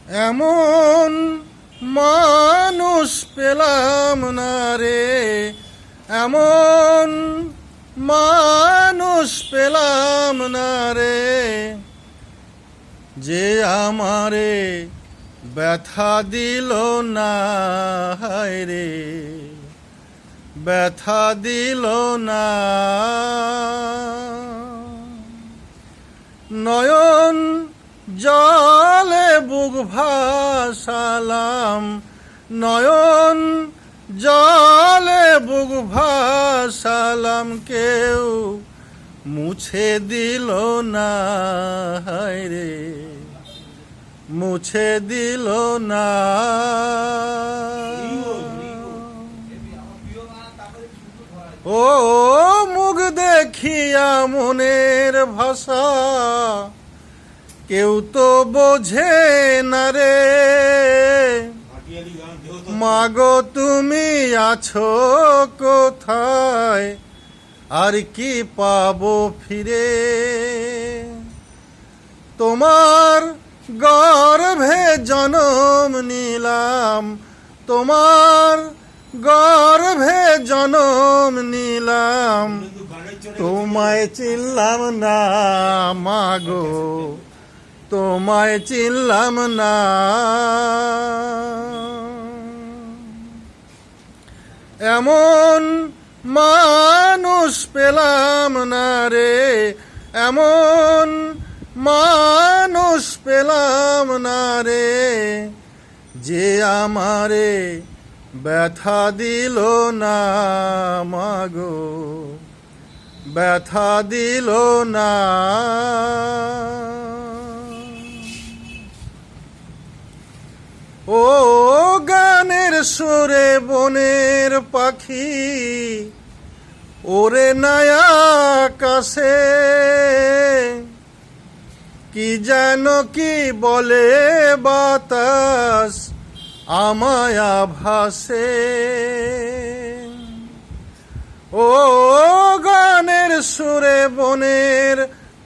এমন মানুষ পেলাম না রে, এমন মানুষ পেলাম না রে, যে আমারে ব্যথা দিল না, হায় রে ব্যথা দিল না। নয়ন জলে বুক ভাসালাম, নয়ন জলে বুক ভাসালাম, কেউ মুছে দিল না, হায় রে মুছে দিল না। ও মুখ দেখিয়া মনের ভাষা কেউ তো বোঝে না রে, মাগো তুমি আছো কোথায়, আর কি পাবো ফিরে। তোমার গর্ভে জনম নিলাম, তোমার গর্ভে জনম নিলাম, তোমায় চিনলাম না মাগো, তোমায় চিনলাম না। এমন মানুষ পেলাম না রে, এমন মানুষ পেলাম না রে, যে আমারে ব্যথা দিল না মাগো, ব্যথা দিল না। ও গানের সুরে বনের পাখি ওরে নয়া আকাশে, কি যেন কি বলে বাতাস আমায় ভাসে। ও গানের সুরে বনের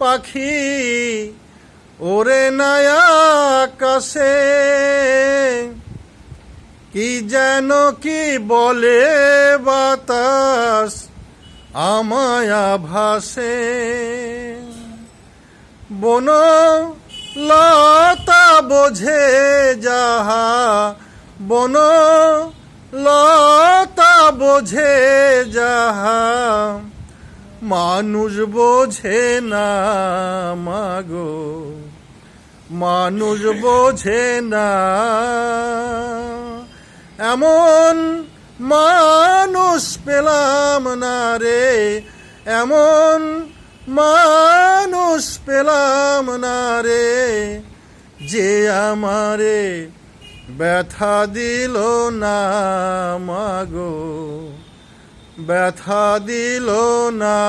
পাখি ওরে নয়া আকাশে, কি যেন কি বলে বাতাস আমায় ভাসে। বন লতা বোঝে যাহা, বন লতা বোঝে যাহা, মানুষ বোঝে না মাগো, মানুষ বোঝে না। এমন মানুষ পেলাম না রে, এমন মানুষ পেলাম না রে, যে আমারে ব্যথা দিল না মাগো, ব্যথা দিল না।